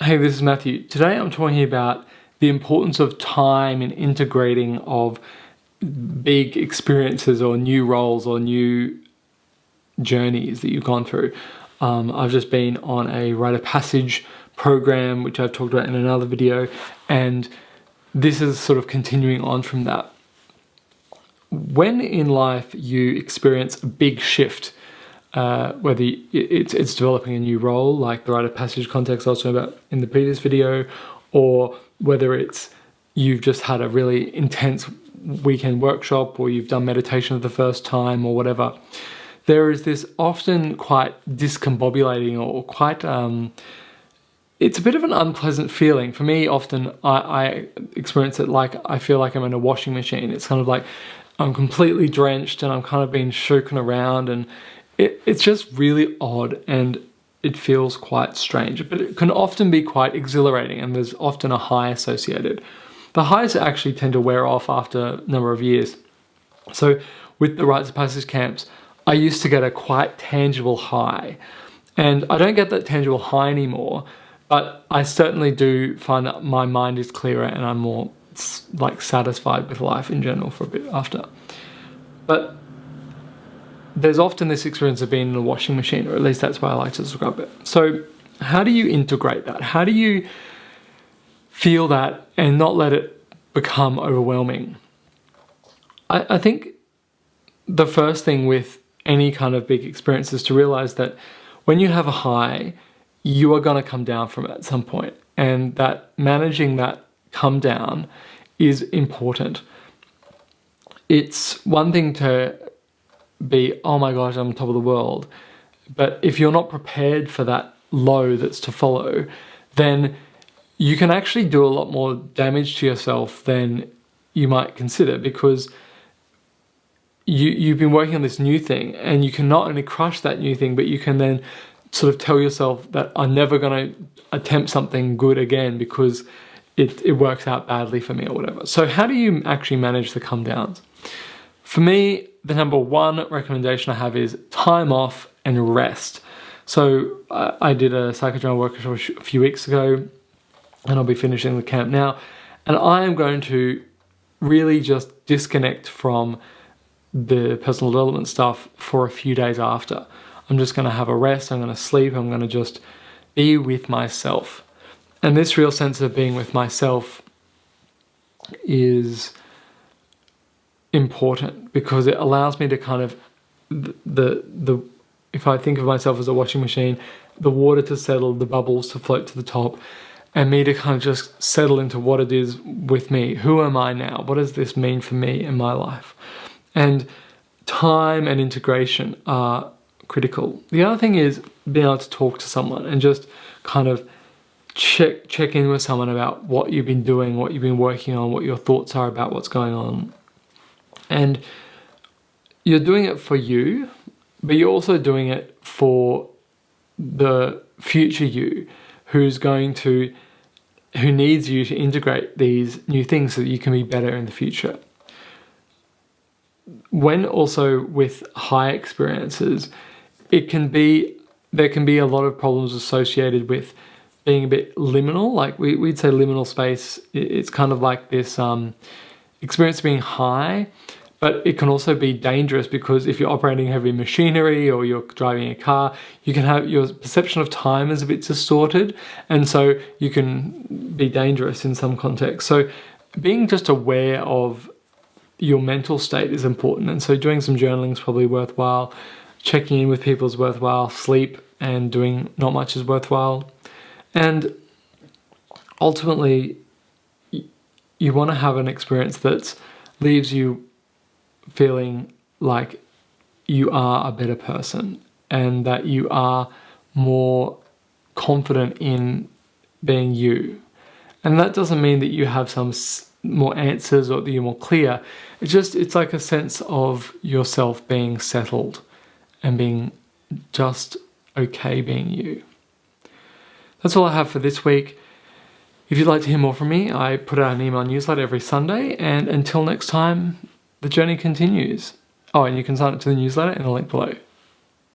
Hey, this is Matthew. Today I'm talking about the importance of time in integrating of big experiences or new roles or new journeys that you've gone through. I've just been on a rite of passage program, which I've talked about in another video, and this is sort of continuing on from that. When in life you experience a big shift, whether it's developing a new role, like the rite of passage context I was talking about in the previous video, or whether it's you've just had a really intense weekend workshop, or you've done meditation for the first time, or whatever, there is this often quite discombobulating or quite, it's a bit of an unpleasant feeling. For me, often I experience it like I feel like I'm in a washing machine. It's kind of like I'm completely drenched and I'm kind of being shaken around, and it's just really odd and it feels quite strange, but it can often be quite exhilarating, and there's often a high associated. The highs actually tend to wear off after a number of years. So with the rites of passage camps, I used to get a quite tangible high, and I don't get that tangible high anymore, but I certainly do find that my mind is clearer and I'm more like satisfied with life in general for a bit after. But there's often this experience of being in a washing machine, or at least that's why I like to describe it. So how do you integrate that? How do you feel that and not let it become overwhelming? I think the first thing with any kind of big experience is to realize that when you have a high, you are going to come down from it at some point, and that managing that come down is important. It's one thing to be, oh my gosh, I'm on top of the world, but if you're not prepared for that low that's to follow, then you can actually do a lot more damage to yourself than you might consider, because you've been working on this new thing, and you can not only crush that new thing, but you can then sort of tell yourself that I'm never going to attempt something good again because it works out badly for me or whatever. So how do you actually manage the come downs? For me, the number one recommendation I have is time off and rest. So I did a psychodrama workshop a few weeks ago, and I'll be finishing the camp now, and I am going to really just disconnect from the personal development stuff for a few days after. I'm just going to have a rest, I'm going to sleep, I'm going to just be with myself. And this real sense of being with myself is important because it allows me to kind of, if I think of myself as a washing machine, the water to settle, the bubbles to float to the top, and me to kind of just settle into what it is with me. Who am I now? What does this mean for me in my life? And time and integration are critical. The other thing is being able to talk to someone and just kind of check in with someone about what you've been doing, what you've been working on, what your thoughts are about what's going on. And you're doing it for you, but you're also doing it for the future you, who needs you to integrate these new things so that you can be better in the future. When also with high experiences, there can be a lot of problems associated with being a bit liminal. Like we'd say liminal space, it's kind of like this experience being high, but it can also be dangerous because if you're operating heavy machinery or you're driving a car, you can have your perception of time is a bit distorted, and so you can be dangerous in some contexts. So being just aware of your mental state is important, and so doing some journaling is probably worthwhile. Checking in with people is worthwhile. Sleep and doing not much is worthwhile. And ultimately, you want to have an experience that leaves you feeling like you are a better person and that you are more confident in being you. And that doesn't mean that you have some more answers or that you're more clear. It's like a sense of yourself being settled and being just okay being you. That's all I have for this week. If you'd like to hear more from me, I put out an email newsletter every Sunday, and until next time, the journey continues. Oh, and you can sign up to the newsletter in the link below.